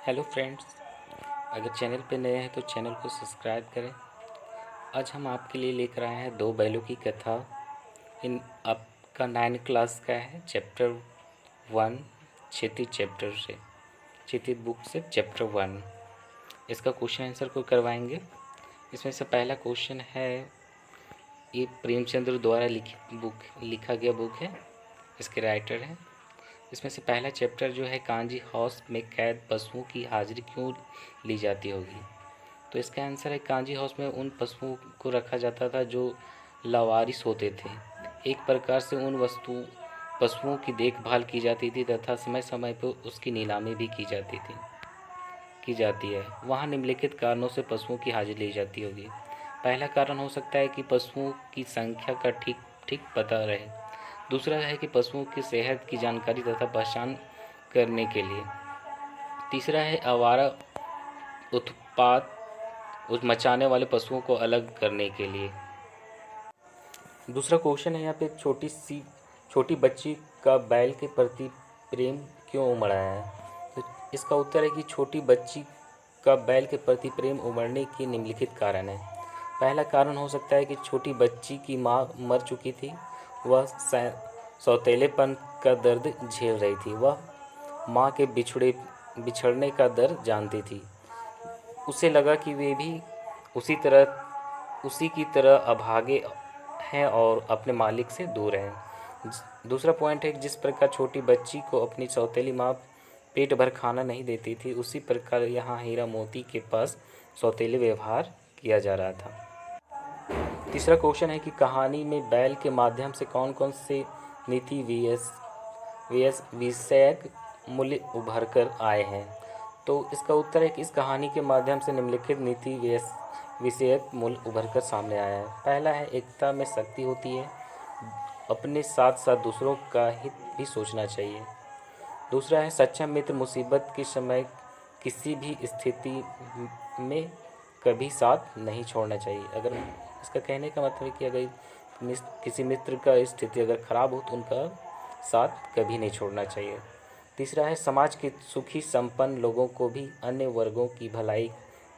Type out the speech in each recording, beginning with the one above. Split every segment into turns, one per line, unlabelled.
Hello friends, अगर channel पे नए हैं तो चैनल को सब्सक्राइब करें। आज हम आपके लिए लेकर आए हैं दो बैलों की कथा। इन आपका 9 क्लास का है, चैप्टर 1 क्षितिज चैप्टर से, क्षितिज बुक से चैप्टर 1। इसका क्वेश्चन आंसर को करवाएंगे। इसमें से पहला क्वेश्चन है, ये प्रेमचंद्र द्वारा लिखा गया बुक है, इसके राइटर हैं। इसमें से पहला चैप्टर जो है, कांजी हाउस में कैद पशुओं की हाजिरी क्यों ली जाती होगी। तो इसका आंसर है, कांजी हाउस में उन पशुओं को रखा जाता था जो लावारिस होते थे। एक प्रकार से उन पशुओं की देखभाल की जाती थी तथा समय समय पर उसकी नीलामी भी की जाती है। वहाँ निम्नलिखित कारणों से पशुओं की हाजिरी ली जाती होगी। पहला कारण हो सकता है कि पशुओं की संख्या का ठीक ठीक पता रहे। दूसरा है कि पशुओं की सेहत की जानकारी तथा पहचान करने के लिए। तीसरा है आवारा उत्पात मचाने वाले पशुओं को अलग करने के लिए। दूसरा क्वेश्चन है यहाँ पे, छोटी बच्ची का बैल के प्रति प्रेम क्यों उमड़ा है। तो इसका उत्तर है कि छोटी बच्ची का बैल के प्रति प्रेम उमड़ने के निम्नलिखित कारण है। पहला कारण हो सकता है कि छोटी बच्ची की माँ मर चुकी थी। वह सौतेलेपन का दर्द झेल रही थी। वह माँ के बिछड़ने का दर्द जानती थी। उसे लगा कि वे भी उसी की तरह अभागे हैं और अपने मालिक से दूर हैं। दूसरा पॉइंट है, जिस प्रकार छोटी बच्ची को अपनी सौतेली माँ पेट भर खाना नहीं देती थी, उसी प्रकार यहाँ हीरा मोती के पास सौतेले व्यवहार किया जा रहा था। तीसरा क्वेश्चन है कि कहानी में बैल के माध्यम से कौन कौन से नीति विषयक मूल्य उभर कर आए हैं। तो इसका उत्तर है कि इस कहानी के माध्यम से निम्नलिखित नीति विषयक मूल्य उभर कर सामने आया है। पहला है, एकता में शक्ति होती है, अपने साथ साथ दूसरों का हित भी सोचना चाहिए। दूसरा है, सच्चा मित्र मुसीबत के समय किसी भी स्थिति में कभी साथ नहीं छोड़ना चाहिए। अगर इसका कहने का मतलब है कि अगर किसी मित्र का स्थिति अगर ख़राब हो तो उनका साथ कभी नहीं छोड़ना चाहिए। तीसरा है, समाज के सुखी संपन्न लोगों को भी अन्य वर्गों की भलाई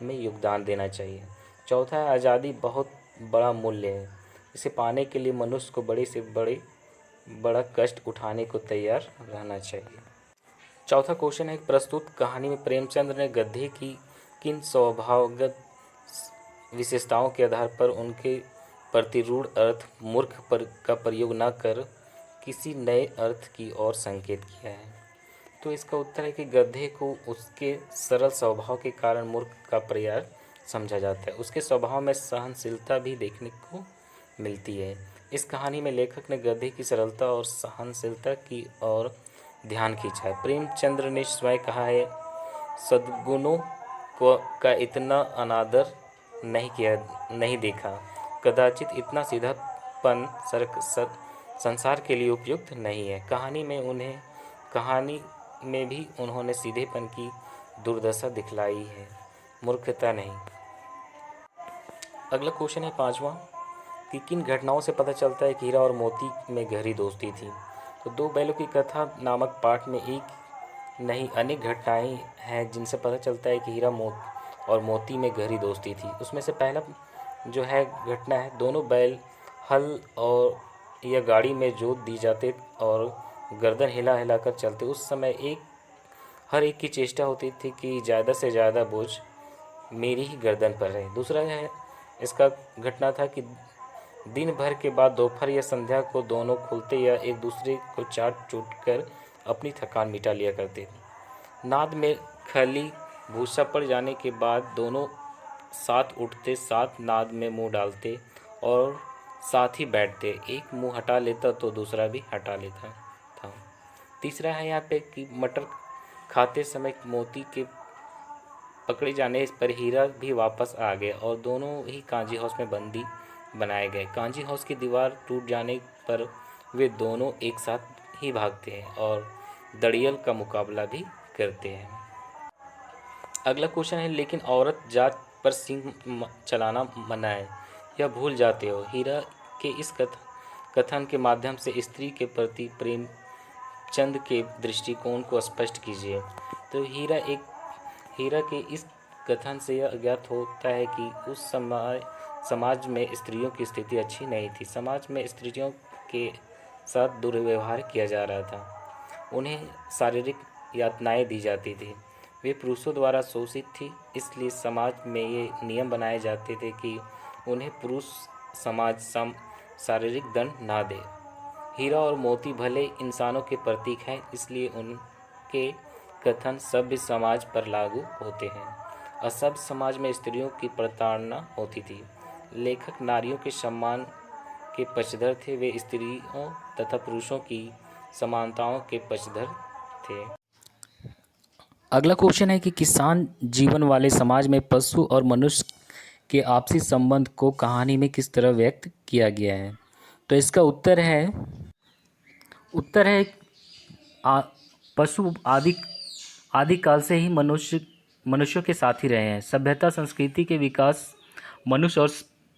में योगदान देना चाहिए। चौथा है, आज़ादी बहुत बड़ा मूल्य है, इसे पाने के लिए मनुष्य को बड़े से बड़ा कष्ट उठाने को तैयार रहना चाहिए। चौथा क्वेश्चन है, प्रस्तुत कहानी में प्रेमचंद्र ने गधे की किन स्वभावगत विशेषताओं के आधार पर उनके प्रतिरूढ़ अर्थ मूर्ख का प्रयोग न कर किसी नए अर्थ की ओर संकेत किया है। तो इसका उत्तर है कि गधे को उसके सरल स्वभाव के कारण मूर्ख का प्रयास समझा जाता है। उसके स्वभाव में सहनशीलता भी देखने को मिलती है। इस कहानी में लेखक ने गधे की सरलता और सहनशीलता की ओर ध्यान खींचा है। प्रेमचंद्र ने स्वयं कहा है, सद्गुणों का इतना अनादर नहीं देखा, कदाचित इतना सीधापन संसार के लिए उपयुक्त नहीं है। कहानी में भी उन्होंने सीधेपन की दुर्दशा दिखलाई है, मूर्खता नहीं। अगला क्वेश्चन है, पांचवा, कि किन घटनाओं से पता चलता है कि हीरा और मोती में गहरी दोस्ती थी। तो दो बैलों की कथा नामक पाठ में एक नहीं अनेक घटनाएं हैं जिनसे पता चलता है कि हीरा और मोती में गहरी दोस्ती थी। उसमें से पहला जो है घटना है, दोनों बैल हल और या गाड़ी में जोत दी जाते और गर्दन हिला हिलाकर चलते। उस समय हर एक की चेष्टा होती थी कि ज़्यादा से ज़्यादा बोझ मेरी ही गर्दन पर रहे। दूसरा है, इसका घटना था कि दिन भर के बाद दोपहर या संध्या को दोनों खुलते या एक दूसरे को चाट चूट कर अपनी थकान मिटा लिया करते थे। नाद में खली भूसा पड़ जाने के बाद दोनों साथ उठते, साथ नाद में मुंह डालते और साथ ही बैठते। एक मुंह हटा लेता तो दूसरा भी हटा लेता था। तीसरा है यहाँ पे कि मटर खाते समय मोती के पकड़े जाने पर हीरा भी वापस आ गए और दोनों ही कांजी हाउस में बंदी बनाए गए। कांजी हाउस की दीवार टूट जाने पर वे दोनों एक साथ ही भागते हैं और दड़ियल का मुकाबला भी करते हैं। अगला क्वेश्चन है, लेकिन औरत जात पर सिंह चलाना मना है, यह भूल जाते हो। हीरा के इस कथन के माध्यम से स्त्री के प्रति प्रेमचंद के दृष्टिकोण को स्पष्ट कीजिए। तो हीरा एक हीरा के इस कथन से यह ज्ञात होता है कि उस समाज में स्त्रियों की स्थिति अच्छी नहीं थी। समाज में स्त्रियों के साथ दुर्व्यवहार किया जा रहा था। उन्हें शारीरिक यातनाएं दी जाती थी। वे पुरुषों द्वारा शोषित थी, इसलिए समाज में ये नियम बनाए जाते थे कि उन्हें पुरुष समाज शारीरिक दंड ना दे। हीरा और मोती भले इंसानों के प्रतीक हैं, इसलिए उनके कथन सभ्य समाज पर लागू होते हैं। असभ्य समाज में स्त्रियों की प्रताड़ना होती थी। लेखक नारियों के सम्मान के पक्षधर थे। वे स्त्रियों तथा पुरुषों की समानताओं के पक्षधर थे। अगला क्वेश्चन है कि किसान जीवन वाले समाज में पशु और मनुष्य के आपसी संबंध को कहानी में किस तरह व्यक्त किया गया है। तो इसका उत्तर है पशु आदिकाल से ही मनुष्यों के साथ ही रहे हैं। सभ्यता संस्कृति के विकास मनुष्य और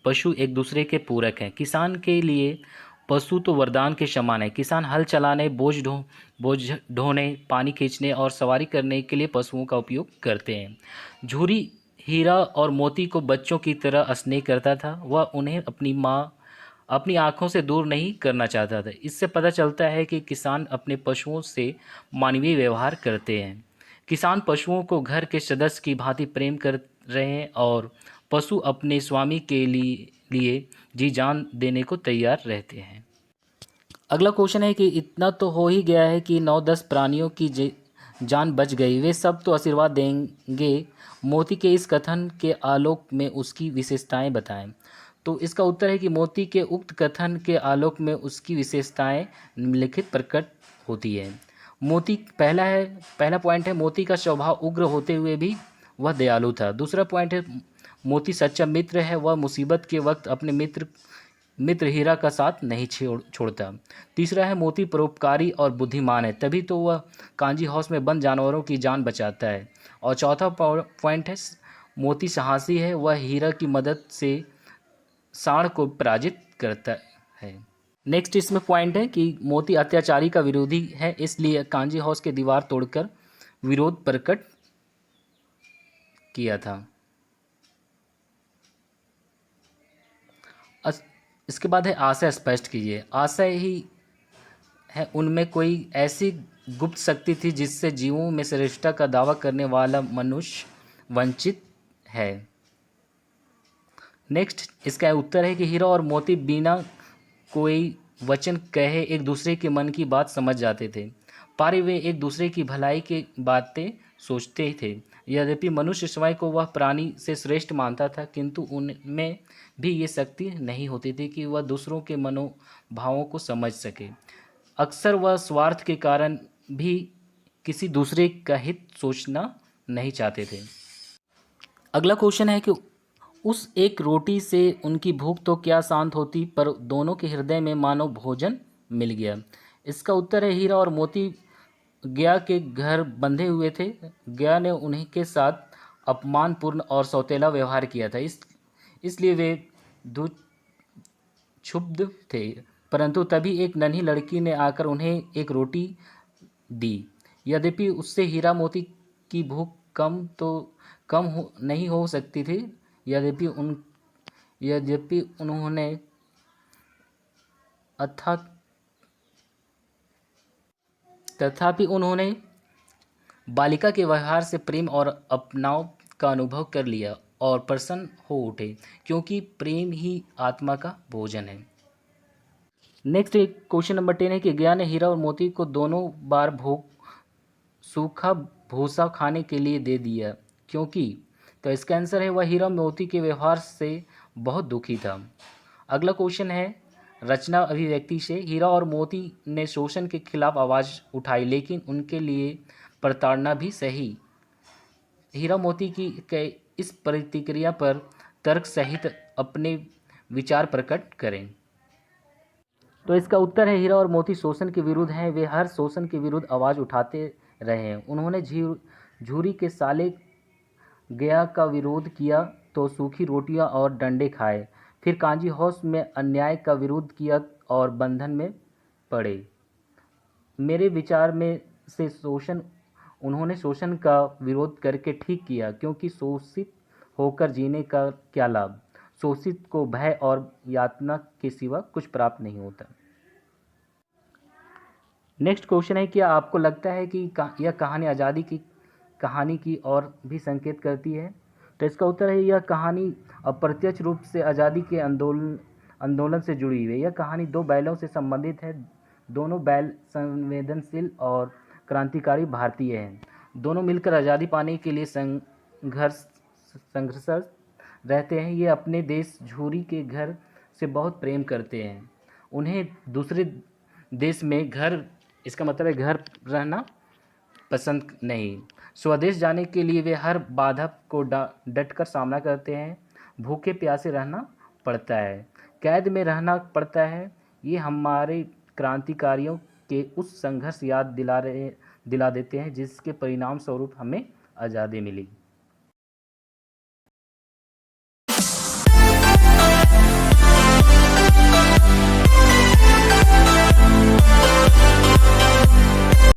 पशु एक दूसरे के पूरक हैं। किसान के लिए पशु तो वरदान के समान है। किसान हल चलाने, बोझ ढोने, पानी खींचने और सवारी करने के लिए पशुओं का उपयोग करते हैं। झूरी हीरा और मोती को बच्चों की तरह स्नेह करता था। वह उन्हें अपनी आंखों से दूर नहीं करना चाहता था। इससे पता चलता है कि किसान अपने पशुओं से मानवीय व्यवहार करते हैं। किसान पशुओं को घर के सदस्य की भांति प्रेम कर रहे हैं और पशु अपने स्वामी के लिए जी जान देने को तैयार रहते हैं। अगला क्वेश्चन है कि इतना तो हो ही गया है कि 9-10 प्राणियों की जान बच गई, वे सब तो आशीर्वाद देंगे। मोती के इस कथन के आलोक में उसकी विशेषताएं बताएं। तो इसका उत्तर है कि मोती के उक्त कथन के आलोक में उसकी विशेषताएं निम्नलिखित प्रकट होती है। मोती पहला पॉइंट है, मोती का स्वभाव उग्र होते हुए भी वह दयालु था। दूसरा पॉइंट है, मोती सच्चा मित्र है। वह मुसीबत के वक्त अपने मित्र हीरा का साथ नहीं छोड़ता। तीसरा है, मोती परोपकारी और बुद्धिमान है, तभी तो वह कांजी हाउस में बंद जानवरों की जान बचाता है। और चौथा पॉइंट है, मोती साहसी है। वह हीरा की मदद से सांड को पराजित करता है। नेक्स्ट इसमें पॉइंट है कि मोती अत्याचारी का विरोधी है, इसलिए कांजी हाउस के दीवार तोड़कर विरोध प्रकट किया था। इसके बाद है, आशय स्पष्ट कीजिए। आशय ही है, उनमें कोई ऐसी गुप्त शक्ति थी जिससे जीवों में श्रेष्ठता का दावा करने वाला मनुष्य वंचित है। नेक्स्ट इसका उत्तर है कि हीरा और मोती बिना कोई वचन कहे एक दूसरे के मन की बात समझ जाते थे। पारे वे एक दूसरे की भलाई की बातें सोचते थे। यद्यपि मनुष्य स्वयं को वह प्राणी से श्रेष्ठ मानता था, किंतु उनमें भी ये शक्ति नहीं होती थी कि वह दूसरों के मनोभावों को समझ सके। अक्सर वह स्वार्थ के कारण भी किसी दूसरे का हित सोचना नहीं चाहते थे। अगला क्वेश्चन है कि उस एक रोटी से उनकी भूख तो क्या शांत होती, पर दोनों के हृदय में मानो भोजन मिल गया। इसका उत्तर है, हीरा और मोती गया के घर बंधे हुए थे। गया ने उन्हीं के साथ अपमानपूर्ण और सौतेला व्यवहार किया था, इसलिए वे क्षुब्ध थे। परंतु तभी एक नन्ही लड़की ने आकर उन्हें एक रोटी दी। यद्यपि उससे हीरा मोती की भूख नहीं हो सकती थी। यद्यपि उन्होंने तथापि उन्होंने बालिका के व्यवहार से प्रेम और अपनाव का अनुभव कर लिया और प्रसन्न हो उठे, क्योंकि प्रेम ही आत्मा का भोजन है। नेक्स्ट क्वेश्चन नंबर 10 है कि गया ने हीरा और मोती को दोनों बार सूखा भूसा खाने के लिए दे दिया, क्योंकि तो इसका आंसर है, वह हीरा मोती के व्यवहार से बहुत दुखी था। अगला क्वेश्चन है, रचना अभिव्यक्ति से। हीरा और मोती ने शोषण के खिलाफ आवाज़ उठाई, लेकिन उनके लिए प्रताड़ना भी सही। हीरा मोती की इस प्रतिक्रिया पर तर्क सहित अपने विचार प्रकट करें। तो इसका उत्तर है, हीरा और मोती शोषण के विरुद्ध हैं। वे हर शोषण के विरुद्ध आवाज़ उठाते रहे हैं। उन्होंने झूरी के साले गया का विरोध किया तो सूखी रोटियां और डंडे खाए, फिर कांजी हाउस में अन्याय का विरोध किया और बंधन में पड़े। मेरे विचार में से शोषण उन्होंने शोषण का विरोध करके ठीक किया, क्योंकि शोषित होकर जीने का क्या लाभ। शोषित को भय और यातना के सिवा कुछ प्राप्त नहीं होता। नेक्स्ट क्वेश्चन है, क्या आपको लगता है कि यह कहानी आज़ादी की कहानी की ओर भी संकेत करती है? तो इसका उत्तर है, यह कहानी अप्रत्यक्ष रूप से आज़ादी के आंदोलन से जुड़ी हुई है। यह कहानी दो बैलों से संबंधित है। दोनों बैल संवेदनशील और क्रांतिकारी भारतीय हैं। दोनों मिलकर आज़ादी पाने के लिए संघर्षरत रहते हैं। ये अपने देश झूरी के घर से बहुत प्रेम करते हैं। उन्हें दूसरे देश में घर, इसका मतलब है घर, रहना पसंद नहीं। स्वदेश जाने के लिए वे हर बाधा को डटकर सामना करते हैं। भूखे प्यासे रहना पड़ता है, कैद में रहना पड़ता है। ये हमारे क्रांतिकारियों के उस संघर्ष याद दिला देते हैं जिसके परिणाम स्वरूप हमें आज़ादी मिली।